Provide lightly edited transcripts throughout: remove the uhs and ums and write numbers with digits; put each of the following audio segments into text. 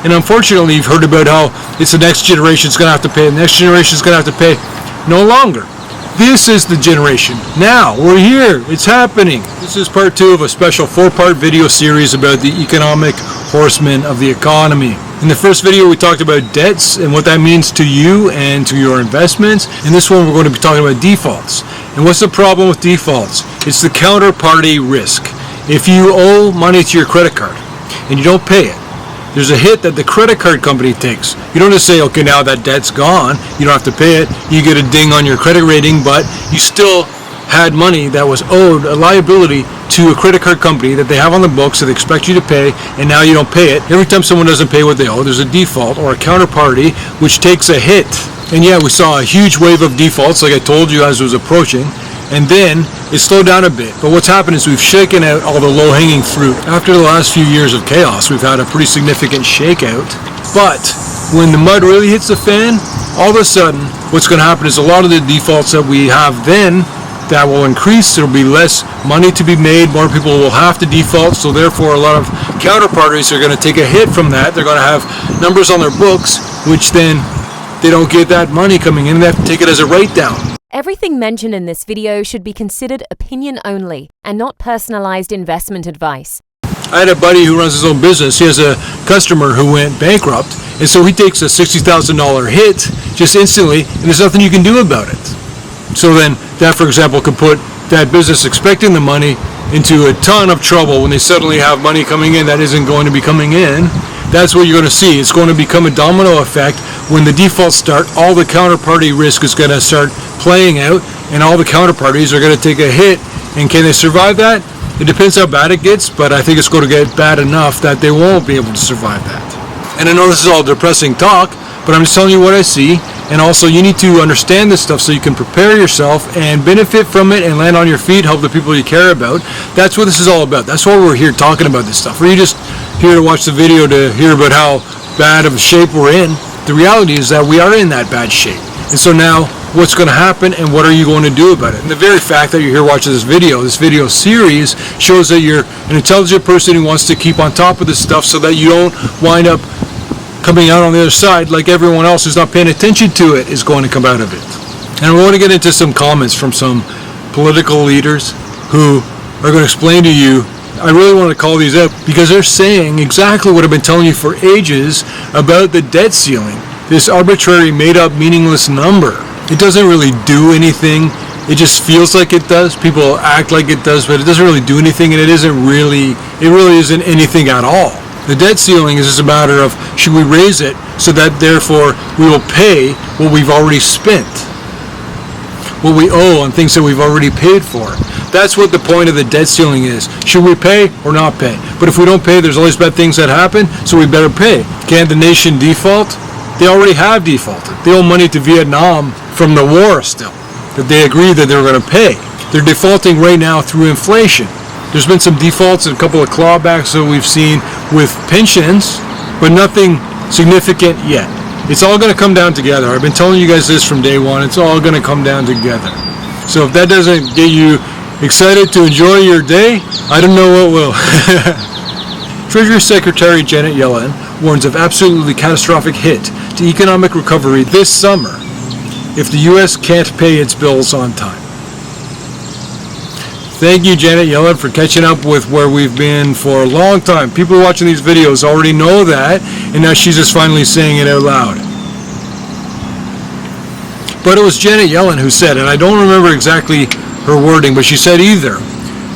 And unfortunately, you've heard about how it's the next generation's going to have to pay, the next generation's going to have to pay. No longer. This is the generation. Now, we're here. It's happening. This is part 2 of a special 4-part video series about the economic horsemen of the economy. In the first video, we talked about debts and what that means to you and to your investments. In this one, we're going to be talking about defaults. And what's the problem with defaults? It's the counterparty risk. If you owe money to your credit card and you don't pay it, there's a hit that the credit card company takes. You don't just say, okay, now that debt's gone, you don't have to pay it. You get a ding on your credit rating, but you still had money that was owed, a liability to a credit card company that they have on the books that they expect you to pay, and now you don't pay it. Every time someone doesn't pay what they owe, there's a default or a counterparty which takes a hit. And yeah, we saw a huge wave of defaults, like I told you as it was approaching. And then it slowed down a bit. But what's happened is we've shaken out all the low-hanging fruit. After the last few years of chaos, we've had a pretty significant shakeout. But when the mud really hits the fan, all of a sudden, what's going to happen is a lot of the defaults that we have then, that will increase. There will be less money to be made. More people will have to default. So therefore, a lot of counterparties are going to take a hit from that. They're going to have numbers on their books, which then they don't get that money coming in. They have to take it as a write-down. Everything mentioned in this video should be considered opinion only and not personalized investment advice. I had a buddy who runs his own business. He has a customer who went bankrupt, and so he takes a $60,000 hit just instantly, and there's nothing you can do about it. So then that, for example, could put that business expecting the money into a ton of trouble when they suddenly have money coming in that isn't going to be coming in. That's what you're going to see. It's going to become a domino effect. When the defaults start, all the counterparty risk is going to start playing out, and all the counterparties are going to take a hit. And can they survive that? It depends how bad it gets, but I think it's going to get bad enough that they won't be able to survive that. And I know this is all depressing talk, but I'm just telling you what I see. And also, you need to understand this stuff so you can prepare yourself and benefit from it and land on your feet, help the people you care about. That's what this is all about. That's why we're here talking about this stuff. Are you just here to watch the video to hear about how bad of a shape we're in? The reality is that we are in that bad shape. And so now, what's going to happen and what are you going to do about it? And the very fact that you're here watching this video series, shows that you're an intelligent person who wants to keep on top of this stuff so that you don't wind up coming out on the other side like everyone else who's not paying attention to it is going to come out of it. And we want to get into some comments from some political leaders who are going to explain to you. I really want to call these out because they're saying exactly what I've been telling you for ages about the debt ceiling. This arbitrary, made-up, meaningless number. It doesn't really do anything. It just feels like it does. People act like it does, but it doesn't really do anything, and it really isn't anything at all. The debt ceiling is just a matter of, should we raise it so that therefore we will pay what we've already spent, what we owe on things that we've already paid for. That's what the point of the debt ceiling is. Should we pay or not pay? But if we don't pay, there's always bad things that happen, so we better pay. Can the nation default? They already have defaulted. They owe money to Vietnam from the war still, that they agreed that they were going to pay. They're defaulting right now through inflation. There's been some defaults and a couple of clawbacks that we've seen with pensions, but nothing significant yet. It's all going to come down together. I've been telling you guys this from day one. It's all going to come down together. So if that doesn't get you excited to enjoy your day, I don't know what will. Treasury Secretary Janet Yellen warns of absolutely catastrophic hit to economic recovery this summer if the U.S. can't pay its bills on time. Thank you, Janet Yellen, for catching up with where we've been for a long time. People watching these videos already know that, and now she's just finally saying it out loud. But it was Janet Yellen who said, and I don't remember exactly her wording, but she said either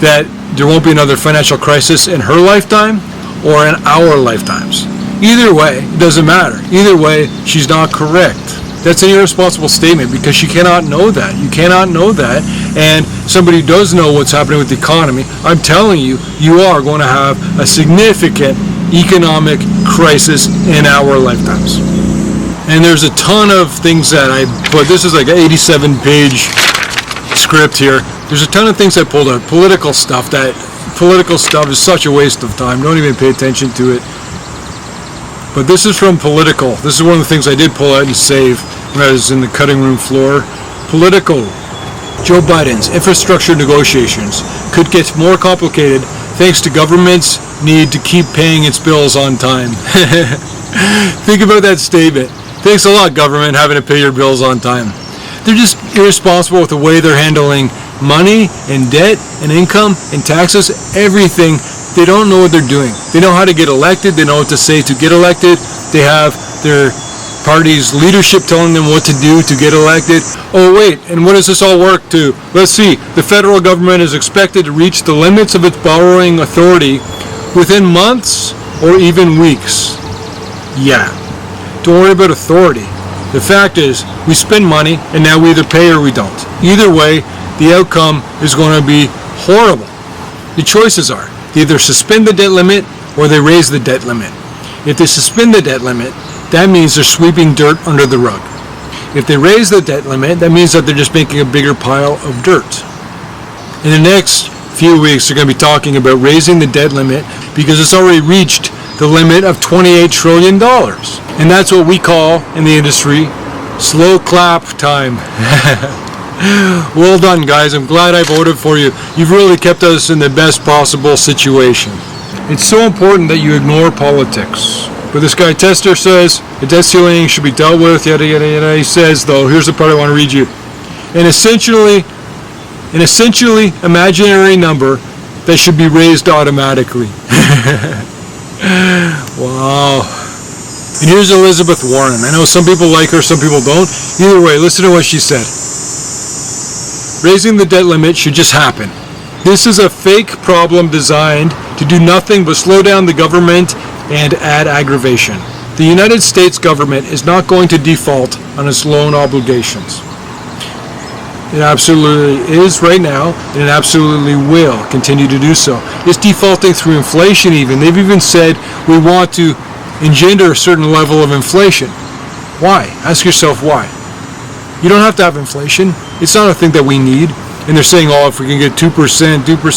that there won't be another financial crisis in her lifetime or in our lifetimes. Either way, it doesn't matter. Either way, she's not correct. That's an irresponsible statement because she cannot know that. You cannot know that. And somebody does know what's happening with the economy. I'm telling you, you are going to have a significant economic crisis in our lifetimes. And there's a ton of things that I put. This is like an 87-page script here. There's a ton of things I pulled out. Political stuff is such a waste of time. Don't even pay attention to it. But this is from Political. This is one of the things I did pull out and save when I was in the cutting room floor. Political. Joe Biden's infrastructure negotiations could get more complicated thanks to government's need to keep paying its bills on time. Think about that statement. Thanks a lot, government, having to pay your bills on time. They're just irresponsible with the way they're handling money and debt and income and taxes, everything. They don't know what they're doing. They know how to get elected. They know what to say to get elected. They have their party's leadership telling them what to do to get elected. Oh wait, and what does this all work to? Let's see. The federal government is expected to reach the limits of its borrowing authority within months or even weeks. Yeah. Don't worry about authority. The fact is, we spend money and now we either pay or we don't. Either way, the outcome is going to be horrible. The choices are, they either suspend the debt limit or they raise the debt limit. If they suspend the debt limit, that means they're sweeping dirt under the rug. If they raise the debt limit, that means that they're just making a bigger pile of dirt. In the next few weeks, they're going to be talking about raising the debt limit because it's already reached the limit of $28 trillion. And that's what we call, in the industry, slow clap time. Well done, guys. I'm glad I voted for you. You've really kept us in the best possible situation. It's so important that you ignore politics. But this guy Tester says the debt ceiling should be dealt with, yada yada yada. He says, though, here's the part I want to read you. An essentially imaginary number that should be raised automatically. Wow. And here's Elizabeth Warren. I know some people like her, some people don't. Either way, listen to what she said. Raising the debt limit should just happen. This is a fake problem designed to do nothing but slow down the government and add aggravation. The United States government is not going to default on its loan obligations. It absolutely is right now, and it absolutely will continue to do so. It's defaulting through inflation even. They've even said we want to engender a certain level of inflation. Why? Ask yourself why. You don't have to have inflation. It's not a thing that we need. And they're saying, oh, if we can get 2%,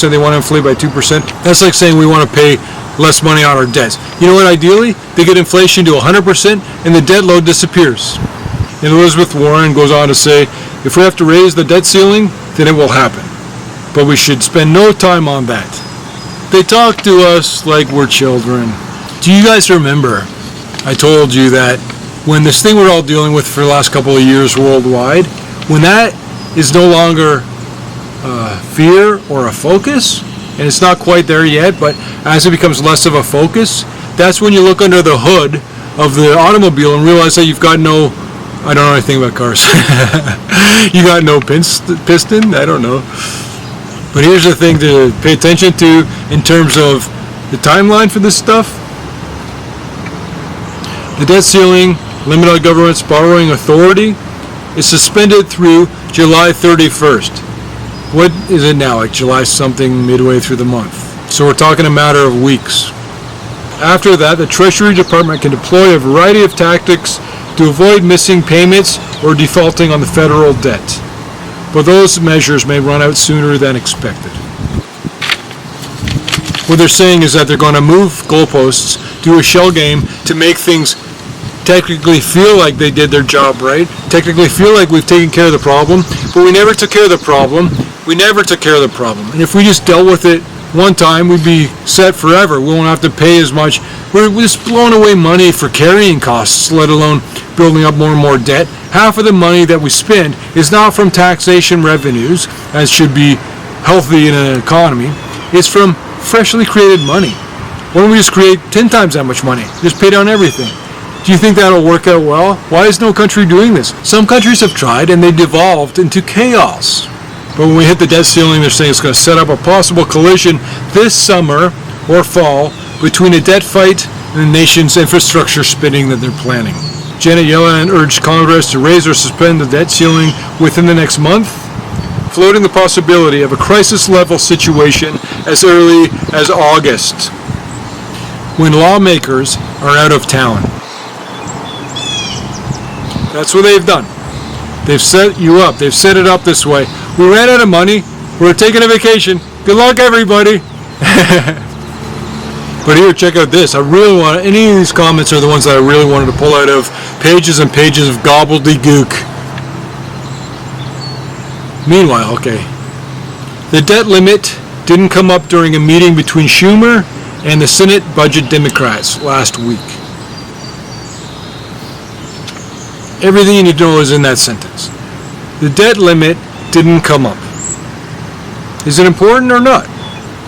they want to inflate by 2%. That's like saying we want to pay less money on our debts. You know what, ideally, they get inflation to 100% and the debt load disappears. And Elizabeth Warren goes on to say, if we have to raise the debt ceiling, then it will happen. But we should spend no time on that. They talk to us like we're children. Do you guys remember I told you that when this thing we're all dealing with for the last couple of years worldwide, when that is no longer fear or a focus, and it's not quite there yet, but as it becomes less of a focus, that's when you look under the hood of the automobile and realize that you've got no, I don't know anything about cars. You got no piston? I don't know. But here's the thing to pay attention to in terms of the timeline for this stuff. The debt ceiling, limit on government's borrowing authority, is suspended through July 31st. What is it now, like July something, midway through the month? So we're talking a matter of weeks. After that, the Treasury Department can deploy a variety of tactics to avoid missing payments or defaulting on the federal debt. But those measures may run out sooner than expected. What they're saying is that they're going to move goalposts, do a shell game to make things technically feel like they did their job right, technically feel like we've taken care of the problem, but we never took care of the problem. We never took care of the problem. And if we just dealt with it one time, we'd be set forever. We won't have to pay as much. We're just blowing away money for carrying costs, let alone building up more and more debt. Half of the money that we spend is not from taxation revenues, as should be healthy in an economy. It's from freshly created money. Why don't we just create 10 times that much money? Just pay down everything. Do you think that'll work out well? Why is no country doing this? Some countries have tried and they devolved into chaos. But when we hit the debt ceiling, they're saying it's going to set up a possible collision this summer or fall between a debt fight and the nation's infrastructure spending that they're planning. Janet Yellen urged Congress to raise or suspend the debt ceiling within the next month, floating the possibility of a crisis-level situation as early as August, when lawmakers are out of town. That's what they've done. They've set you up. They've set it up this way. We ran out of money. We're taking a vacation. Good luck, everybody. But here, check out this. I really want, any of these comments are the ones that I really wanted to pull out of pages and pages of gobbledygook. Meanwhile, okay. The debt limit didn't come up during a meeting between Schumer and the Senate budget Democrats last week. Everything you need to know is in that sentence. The debt limit didn't come up. Is it important or not?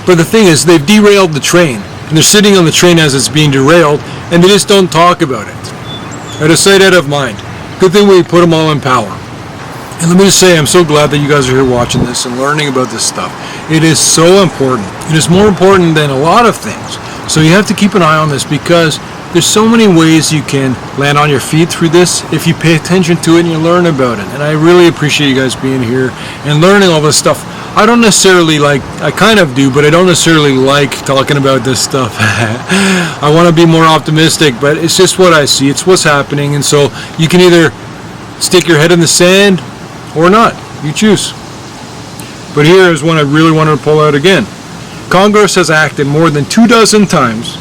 But the thing is, they've derailed the train, and they're sitting on the train as it's being derailed, and they just don't talk about it. Out of sight, out of mind. Good thing we put them all in power. And let me just say, I'm so glad that you guys are here watching this and learning about this stuff. It is so important. It is more important than a lot of things. So you have to keep an eye on this, because there's so many ways you can land on your feet through this if you pay attention to it and you learn about it. And I really appreciate you guys being here and learning all this stuff. I don't necessarily I kind of do, but I don't necessarily like talking about this stuff. I want to be more optimistic, but it's just what I see. It's what's happening. And so you can either stick your head in the sand or not. You choose. But here is one I really want to pull out again. Congress has acted more than 24 times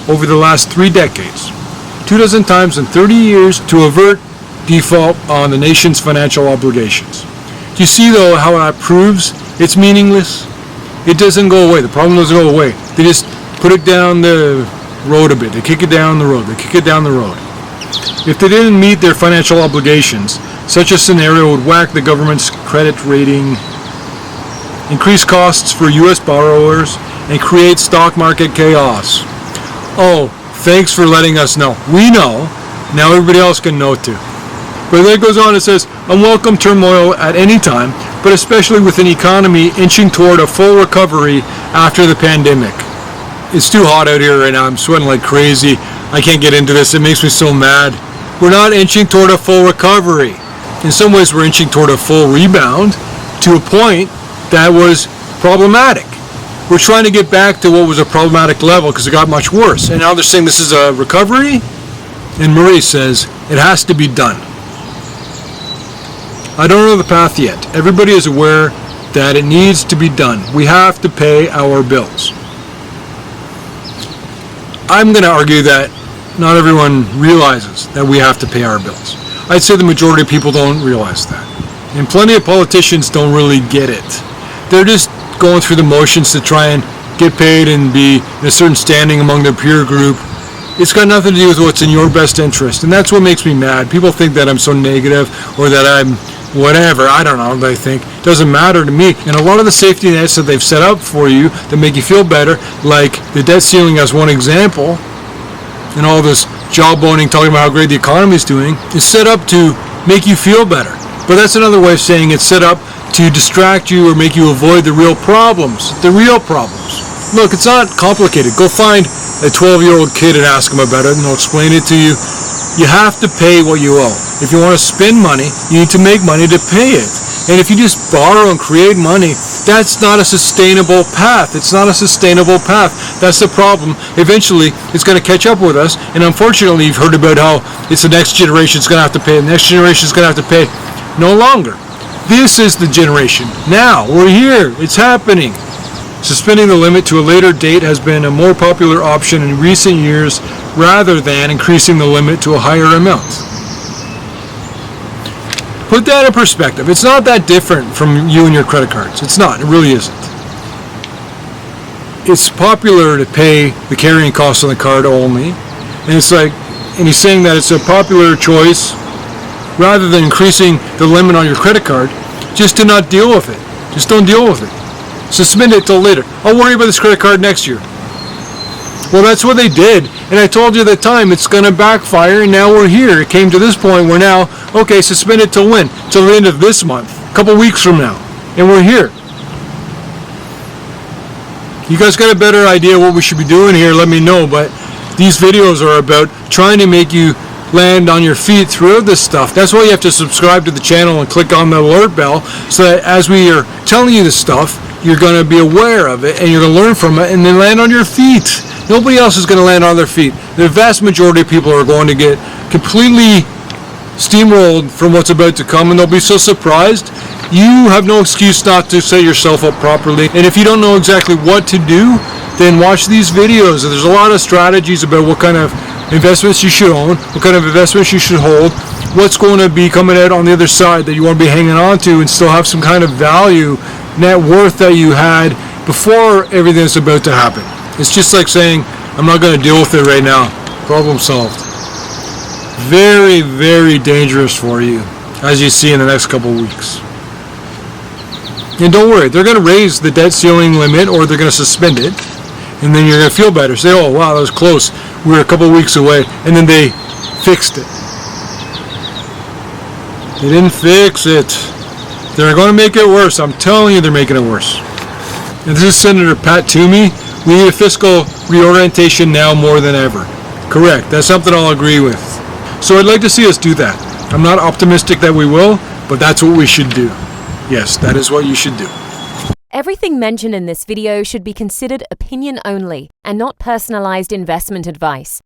over the last 3 decades. 24 times in 30 years to avert default on the nation's financial obligations. Do you see, though, how that proves it's meaningless? It doesn't go away. The problem doesn't go away. They just put it down the road a bit. They kick it down the road. They kick it down the road. If they didn't meet their financial obligations, such a scenario would whack the government's credit rating, increase costs for U.S. borrowers, and create stock market chaos. Oh, thanks for letting us know. We know. Now everybody else can know too. But then it goes on, it says, unwelcome turmoil at any time, but especially with an economy inching toward a full recovery after the pandemic. It's too hot out here right now. I'm sweating like crazy. I can't get into this. It makes me so mad. We're not inching toward a full recovery. In some ways, we're inching toward a full rebound to a point that was problematic. We're trying to get back to what was a problematic level because it got much worse. And now they're saying this is a recovery. And Marie says it has to be done. I don't know the path yet. Everybody is aware that it needs to be done. We have to pay our bills. I'm going to argue that not everyone realizes that we have to pay our bills. I'd say the majority of people don't realize that. And plenty of politicians don't really get it. They're just going through the motions to try and get paid and be in a certain standing among their peer group. It's got nothing to do with what's in your best interest. And that's what makes me mad. People think that I'm so negative or that I'm whatever. I don't know. They think it doesn't matter to me. And a lot of the safety nets that they've set up for you that make you feel better, like the debt ceiling as one example, and all this jawboning talking about how great the economy is doing, is set up to make you feel better. But that's another way of saying it's set up to distract you or make you avoid the real problems. The real problems. Look, it's not complicated. Go find a 12-year-old kid and ask him about it, and they'll explain it to you. You have to pay what you owe. If you want to spend money, you need to make money to pay it. And if you just borrow and create money, that's not a sustainable path. It's not a sustainable path. That's the problem. Eventually, it's going to catch up with us. And unfortunately, you've heard about how it's the next generation that's going to have to pay. The next generation is going to have to pay. No longer. This is the generation. Now, we're here. It's happening. Suspending the limit to a later date has been a more popular option in recent years rather than increasing the limit to a higher amount. Put that in perspective. It's not that different from you and your credit cards. It's not. It really isn't. It's popular to pay the carrying costs on the card only. And and he's saying that it's a popular choice rather than increasing the limit on your credit card just to not deal with it. Just don't deal with it. Suspend it till later. I'll worry about this credit card next year. Well, that's what they did. And I told you at the time it's going to backfire, and now we're here. It came to this point where now, okay, suspend it till when? Till the end of this month. A couple weeks from now. And we're here. You guys got a better idea what we should be doing here, let me know. But these videos are about trying to make you land on your feet throughout this stuff. That's why you have to subscribe to the channel and click on the alert bell so that as we are telling you this stuff, you're going to be aware of it and you're going to learn from it and then land on your feet. Nobody else is going to land on their feet. The vast majority of people are going to get completely steamrolled from what's about to come, and they'll be so surprised. You have no excuse not to set yourself up properly. And if you don't know exactly what to do, then watch these videos. There's a lot of strategies about what kind of investments you should own, what kind of investments you should hold, what's going to be coming out on the other side that you want to be hanging on to and still have some kind of value, net worth that you had before everything that's about to happen. It's just like saying, I'm not going to deal with it right now. Problem solved. Very, very dangerous for you, as you see in the next couple of weeks. And don't worry, they're going to raise the debt ceiling limit or they're going to suspend it. And then you're going to feel better. Say, oh, wow, that was close. We were a couple of weeks away. And then they fixed it. They didn't fix it. They're going to make it worse. I'm telling you, they're making it worse. And this is Senator Pat Toomey. We need a fiscal reorientation now more than ever. Correct. That's something I'll agree with. So I'd like to see us do that. I'm not optimistic that we will, but that's what we should do. Yes, that is what you should do. Everything mentioned in this video should be considered opinion only and not personalized investment advice.